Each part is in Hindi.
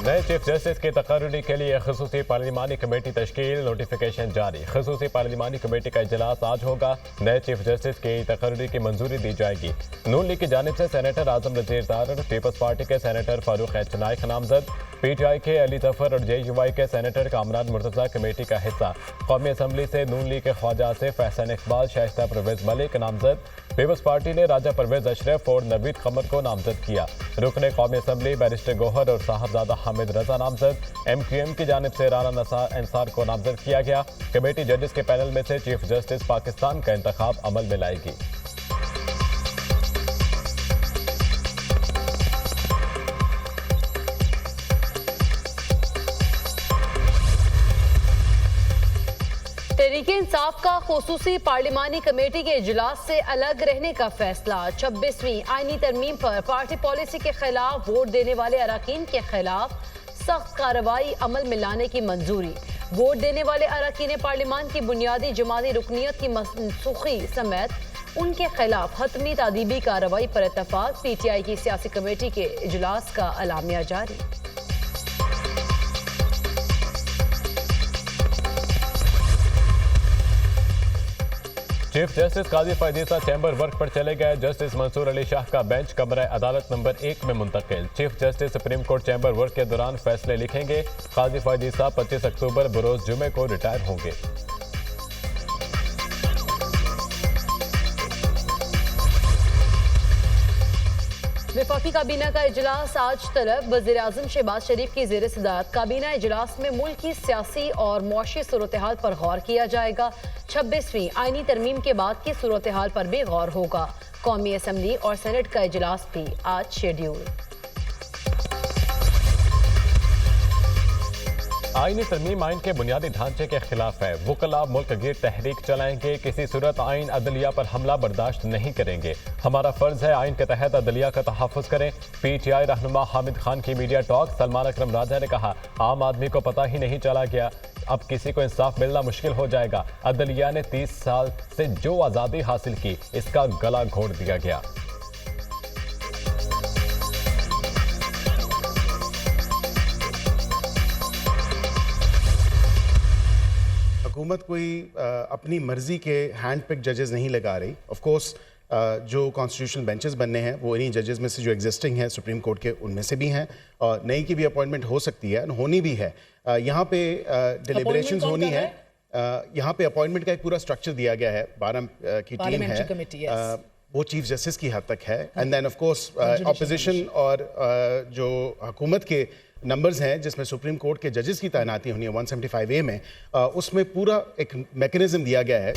नए चीफ जस्टिस की तकर्री के लिए खसूसी पार्लिमानी कमेटी तश्कील, नोटिफिकेशन जारी। खसूसी पार्लिमानी कमेटी का इजलास आज होगा। नए चीफ जस्टिस की तकर्री की मंजूरी दी जाएगी। नून लीग की जानिब से सेनेटर आजम नजीर तारड़, पीपल्स पार्टी के सेनेटर फारूक एच नाइक नामजद, PTI के अली जफर और JUI के सेनेटर कामरान मुर्तजा कमेटी का हिस्सा। कौमी असम्बली से नून लीग के ख्वाजा आसिफ, एहसन इकबाल, शाइस्ता परवेज मलिक नामजद। पीपल्स पार्टी ने राजा परवेज अशरफ और नवीद कमर को नामजद किया। रुकने कौमी असम्बली बैरिस्टर गौहर और साहबजादा हामिद रजा नामजद। MQM की जानिब से राना अंसार को नामजद किया गया। कमेटी जजेस के पैनल में से चीफ जस्टिस पाकिस्तान का इंतखाब अमल में लाएगी। तहरीके इंसाफ का खुसूसी पार्लिमानी कमेटी के इजलास से अलग रहने का फैसला। 26वीं आईनी तरमीम पर पार्टी पॉलिसी के खिलाफ वोट देने वाले अरकान के खिलाफ सख्त कार्रवाई अमल में लाने की मंजूरी। वोट देने वाले अरकान पार्लिमान की बुनियादी जमाती रुकनीत की मनसूखी समेत उनके खिलाफ हतमी तादीबी कार्रवाई पर इत्तफाक। PTI की सियासी कमेटी के इजलास का अलामिया जारी। चीफ जस्टिस काजी फैजीसा चैम्बर वर्क पर चले गए। जस्टिस मंसूर अली शाह का बेंच कमरा अदालत नंबर 1 में मुंतकिल। Chief justice supreme court chamber work के दौरान फैसले लिखेंगे। काजी फैजीसा 25 अक्टूबर बरोज जुमे को रिटायर होंगे। वफाकी काबीना का इजलास आज तलब। वज़ीर आज़म शहबाज शरीफ की ज़ेर सदारत काबीना इजलास में मुल्क की सियासी और मुआशी सूरत हाल पर गौर किया जाएगा। 26वीं आईनी तरमीम के बाद की सूरत हाल पर भी गौर होगा। कौमी असम्बली और सेनेट का इजलास भी आज शेड्यूल। आईनी तरमीम आइन के बुनियादी ढांचे के खिलाफ है। वकला मुल्क गिर तहरीक चलाएंगे। किसी सूरत आइन अदलिया पर हमला बर्दाश्त नहीं करेंगे। हमारा फर्ज है आइन के तहत अदलिया का तहफ़्फ़ुज़ करें। PTI रहनुमा हामिद खान की मीडिया टॉक। सलमान अकरम राजा ने कहा, आम आदमी को पता ही नहीं चला गया, अब किसी को इंसाफ मिलना मुश्किल हो जाएगा। अदलिया ने 30 साल से जो आज़ादी हासिल की, इसका गला घोट दिया गया। हुकूमत कोई अपनी मर्जी के हैंड पिक जजेस नहीं लगा रही। ऑफ कोर्स जो कॉन्स्टिट्यूशनल बेंचेस बनने हैं वो इन्हीं जजेस में से जो एग्जिस्टिंग हैं सुप्रीम कोर्ट के, उनमें से भी हैं और नई की भी अपॉइंटमेंट हो सकती है, होनी भी है। यहाँ पे डिलिब्रेशंस होनी है। यहाँ पे अपॉइंटमेंट का एक पूरा स्ट्रक्चर दिया गया है। 12 की टीम है, वो चीफ जस्टिस की हद तक है। And then of course opposition और जो हुकूमत के नंबर्स हैं जिसमें सुप्रीम कोर्ट के जजेस की तैनाती होनी है 175A में, उसमें पूरा एक मैकेनिज्म दिया गया है।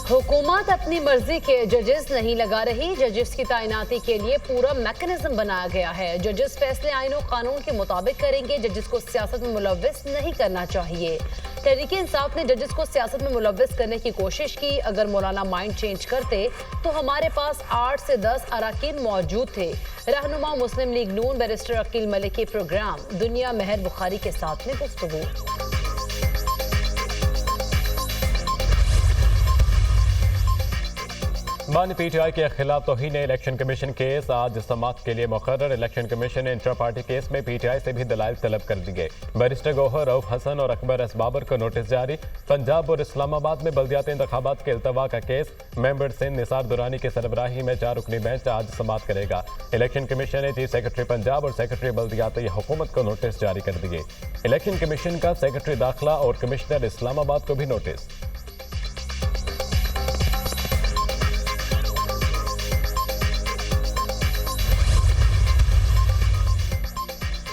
हुकूमत अपनी मर्जी के जजेस नहीं लगा रही। जजेस की तैनाती के लिए पूरा मैकेनिज्म बनाया गया है। जजेस फैसले आईन और कानून के मुताबिक करेंगे। जजेस को सियासत में मुलव्विस नहीं करना चाहिए। तहरीक इंसाफ ने जजेस को सियासत में मुलव्विस करने की कोशिश की। अगर मौलाना माइंड चेंज करते तो हमारे पास 8 से 10 अरकान मौजूद थे। रहनुमा मुस्लिम लीग नून बैरिस्टर अकील मलिक के प्रोग्राम दुनिया मेहर बुखारी के साथ में गुफ्तगू। बानी PTI के खिलाफ तौहीन इलेक्शन कमीशन केस आज समाअत के लिए मुकर्रर। इलेक्शन कमीशन ने इंट्रा पार्टी केस में PTI से भी दलाइल तलब कर दिए। बैरिस्टर गौहर, रऊफ हसन और अकबर एस बाबर को नोटिस जारी। पंजाब और इस्लामाबाद में बल्दियाती इंतखाबात के इल्तवा का केस। मेंबर सिंध निसार दुरानी की सरबराही में 4 रुकनी बेंच आज समाअत करेगा। इलेक्शन कमीशन ने चीफ सेक्रेटरी पंजाब और सेक्रेटरी बल्दियाती हुकूमत को नोटिस जारी कर दिए। इलेक्शन कमीशन का सेक्रेटरी दाखिला और कमिश्नर इस्लामाबाद को भी नोटिस।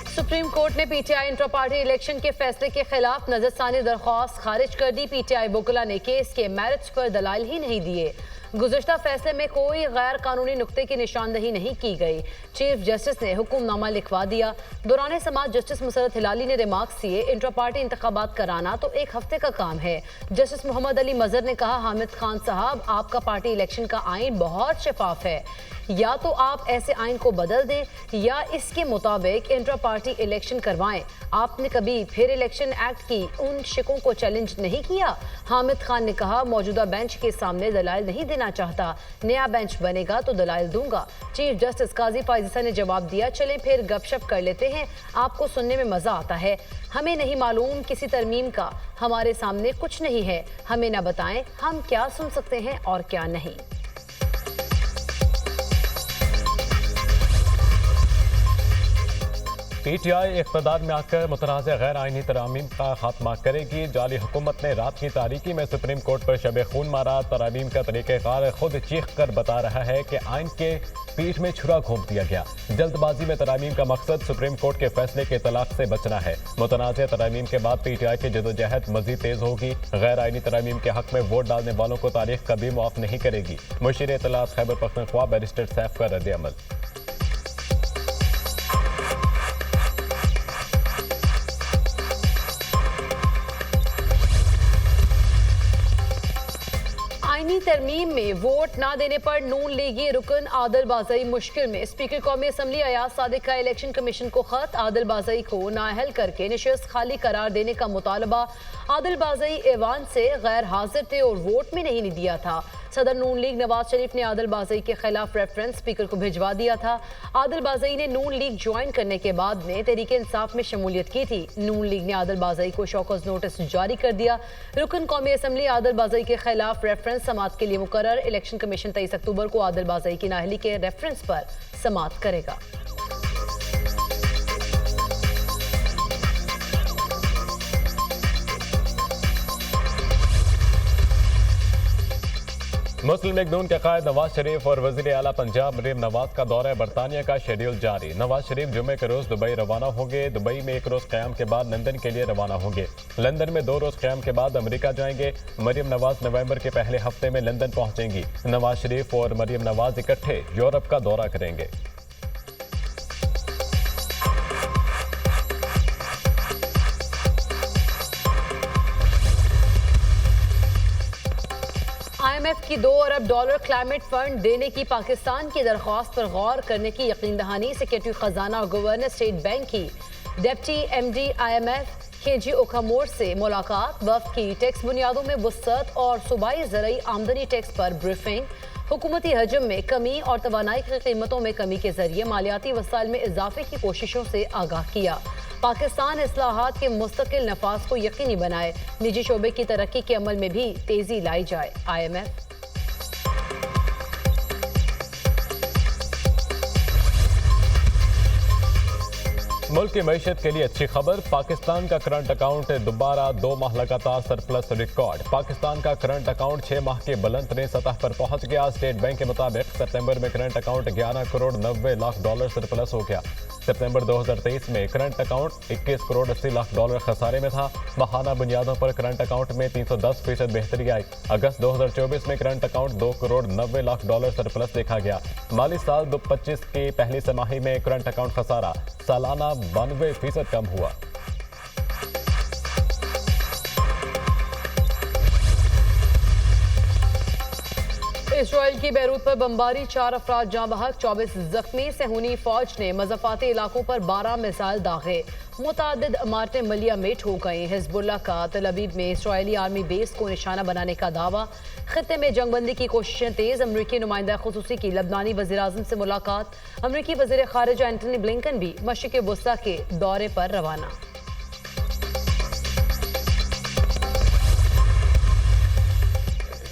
सुप्रीम कोर्ट ने PTI इंट्रा पार्टी इलेक्शन के फैसले के खिलाफ नजरसानी दरख्वास्त खारिज कर दी। PTI वकला ने केस के मेरिट्स पर दलाइल ही नहीं दिए। गुज़श्ता फैसले में कोई गैर कानूनी नुक्ते की निशानदही नहीं की गई। चीफ जस्टिस ने हुक्मनामा लिखवा दिया। दौरान समाअत जस्टिस मुसरत हिलाली ने रिमार्क्स दिए, इंट्रा पार्टी इंतखाबात कराना तो 1 हफ्ते का काम है। जस्टिस मोहम्मद अली मजहर ने कहा, हामिद खान साहब, आपका पार्टी इलेक्शन का आइन बहुत शफाफ है। या तो आप ऐसे आइन को बदल दें या इसके मुताबिक इंट्रा पार्टी इलेक्शन करवाएं। आपने कभी फिर इलेक्शन एक्ट की उन शिकों को चैलेंज नहीं किया? हामिद खान ने कहा, मौजूदा बेंच के सामने दलाइल नहीं देना चाहता, नया बेंच बनेगा तो दलाइल दूंगा। चीफ जस्टिस काजी फायजीसा ने जवाब दिया, चलें फिर गपशप कर लेते हैं, आपको सुनने में मजा आता है। हमें नहीं मालूम किसी तरमीम का, हमारे सामने कुछ नहीं है, हमें ना बताएं हम क्या सुन सकते हैं और क्या नहीं। PTI इक़्तिदार में आकर मुतनाज़ गैर आइनी तरामीम का खात्मा करेगी। जाली हुकूमत ने रात की तारीकी में सुप्रीम कोर्ट पर शब खून मारा। तरामीम का तरीक़ेकार खुद चीख कर बता रहा है कि आइन के पीठ में छुरा घोंप दिया गया। जल्दबाजी में तरामीम का मकसद सुप्रीम कोर्ट के फैसले के तलाक से बचना है। मुतनाज़ तरामीम के बाद PTI की जदोजहद मजीद तेज होगी। गैर आइनी तरामीम के हक में वोट डालने वालों को तारीख कभी मुआफ नहीं करेगी। मुशीर इत्तलात खैबर पख्तूनख्वा बैरिस्टर सैफ का रद्द-ए-अमल। आईनी तरमीम में वोट ना देने पर नून लीगी रुकन आदिल बाज़ई मुश्किल में। स्पीकर कौमी असम्बली अयाज सादिक का इलेक्शन कमीशन को खत, आदिल बाज़ई को नाअहल करके निशस्त खाली करार देने का मुतालबा। आदिल बाज़ई ऐवान से गैर हाजिर थे और वोट में नहीं दिया था। सदर नून लीग नवाज शरीफ ने आदिल बाज़ई के खिलाफ रेफरेंस स्पीकर को भिजवा दिया था। आदिल बाज़ई ने नून लीग ज्वाइन करने के बाद में तहरीक इंसाफ में शमूलियत की थी। नून लीग ने आदिल बाज़ई को शौकस नोटिस जारी कर दिया। रुकन कौमी असम्बली आदिल बाज़ई के खिलाफ रेफरेंस समात के लिए मुकर्रर। इलेक्शन कमीशन 23 अक्टूबर को आदिल बाज़ई की नाअहली के रेफरेंस पर समात करेगा। मुस्लिम लीग नून के कायद नवाज शरीफ और वज़ीर आला पंजाब मरीम नवाज का दौरा बरतानिया का शेड्यूल जारी। नवाज शरीफ जुमे के रोज दुबई रवाना होंगे। दुबई में एक रोज क़याम के बाद लंदन के लिए रवाना होंगे। लंदन में 2 रोज क़याम के बाद अमेरिका जाएंगे। मरीम नवाज नवंबर के पहले हफ्ते में लंदन पहुंचेंगी। नवाज शरीफ और मरीम नवाज इकट्ठे यूरोप का दौरा करेंगे। IMF की $2 अरब क्लाइमेट फंड देने की पाकिस्तान की दरख्वास्त पर गौर करने की यकीन दहानी। सेक्रेटरी खजाना और गवर्नर स्टेट बैंक की डिप्टी MD IMF केजी ओकामोर से मुलाकात। वफ्द की टैक्स बुनियादों में वुसअत और सूबाई ज़रई आमदनी टैक्स पर ब्रीफिंग। हुकूमती हजम में कमी और तवानाई की कीमतों में कमी के जरिए मालियाती वसाइल में इजाफे की कोशिशों से आगाह किया। पाकिस्तान इस्लाहात के मुस्तकिल नफाज को यकीनी बनाए। निजी शोबे की तरक्की के अमल में भी तेजी लाई जाए। IMF। मुल्क की मईशत के लिए अच्छी खबर। पाकिस्तान का करंट अकाउंट दोबारा 2 माह लगातार सरप्लस रिकॉर्ड। पाकिस्तान का करंट अकाउंट 6 माह के बुलंद तरीन सतह पर पहुंच गया। स्टेट बैंक के मुताबिक सितंबर में current account 11 crore 90 lakh dollar surplus हो गया। सितंबर 2023 में current account 21 crore 80 lakh dollar खसारे में था। माहाना बुनियादों पर करंट अकाउंट में 310% बेहतरी आई। अगस्त 2024 में current account 2 crore 90 lakh dollar surplus देखा गया। माली साल 2025 की पहली तिमाही में करंट अकाउंट खसारा सालाना 92% कम हुआ। इसराइल की बैरूत पर बमबारी, 4 अफराद जाँ बहक, 24 जख्मी। सहूनी फौज ने मज़ाफ़ाती इलाकों पर 12 मिसाइल दागे। मुतादिद इमारतें मलिया में ठोक गई। हिज़्बुल्लाह का तल अवीव में इसराइली आर्मी बेस को निशाना बनाने का दावा। खित्ते में जंगबंदी की कोशिशें तेज। अमरीकी नुमाइंदा खुसूसी की लबनानी वज़ीर आज़म से मुलाकात। अमरीकी वज़ीर ख़ारिजा एंटनी ब्लिंकन भी मशरिक़ वुस्ता के दौरे पर रवाना।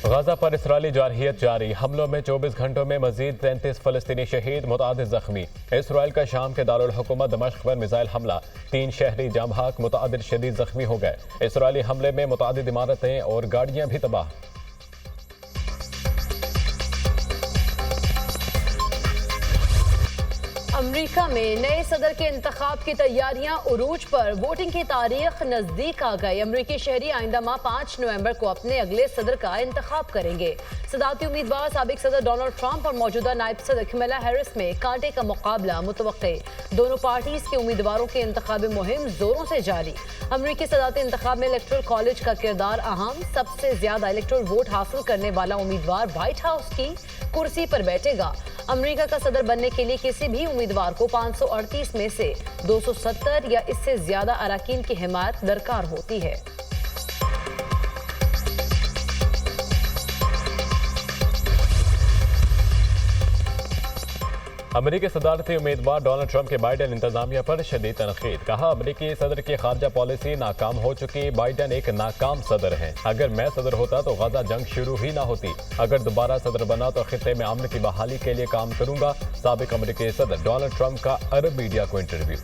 गाजा पर इसराइली जारहियत जारी। हमलों में 24 घंटों में मजीद 33 फलस्तीनी शहीद, मुतादिद जख्मी। इसराइल का शाम के दारुल हुकूमत दमिश्क पर मिसाइल हमला, 3 शहरी जाँ बहक, मुतादिद शदीद जख्मी हो गए। इसराइली हमले में मुतादिद इमारतें और गाड़ियां भी तबाह। अमेरिका में नए सदर के इंतखाब की तैयारियां उरूज पर। वोटिंग की तारीख नजदीक आ गई। अमेरिकी शहरी आइंदा माह 5 नवंबर को अपने अगले सदर का इंतखाब करेंगे। सदारती उम्मीदवार साबिक सदर डोनाल्ड ट्रंप और मौजूदा नायब सदर कमला हैरिस में कांटे का मुकाबला मुतवक्के। दोनों पार्टीज के उम्मीदवारों की इंतखाबी मुहिम जोरों से जारी। अमेरिकी सदारती इंतखाब में इलेक्टोरल कॉलेज का किरदार अहम। सबसे ज्यादा इलेक्टोरल वोट हासिल करने वाला उम्मीदवार व्हाइट हाउस की कुर्सी पर बैठेगा। अमेरिका का सदर बनने के लिए किसी भी उम्मीदवार को 538 में से 270 या इससे ज्यादा अराकीन की हिमायत दरकार होती है। अमेरिकी सदारती उम्मीदवार डोनाल्ड ट्रंप के बाइडेन इंतजामिया पर शदीद तनकीद। कहा, अमेरिकी सदर की खारजा पॉलिसी नाकाम हो चुकी। बाइडेन एक नाकाम सदर है। अगर मैं सदर होता तो गजा जंग शुरू ही ना होती। अगर दोबारा सदर बना तो खित्ते में अमन की बहाली के लिए काम करूंगा। साबिक अमेरिकी सदर डोनाल्ड ट्रंप का अरब मीडिया को इंटरव्यू।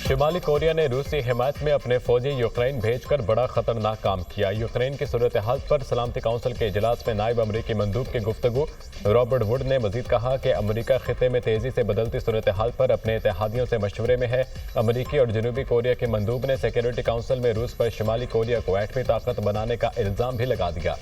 शुमाली कोरिया ने रूसी हिमायत में अपने फौजी यूक्रेन भेजकर बड़ा खतरनाक काम किया। यूक्रेन की सूरत हाल पर सलामती काउंसिल के इजलास में नायब अमरीकी मंदूब की गुफ्तगू। रॉबर्ट वुड ने मजीद कहा कि अमरीका खिते में तेजी से बदलती सूरत हाल पर अपने इत्तेहादियों से मशवरे में है। अमरीकी और जनूबी कोरिया के मंदूब ने सिक्योरिटी काउंसिल में रूस पर शुमाली कोरिया को एटमी ताकत बनाने का इल्जाम भी लगा दिया।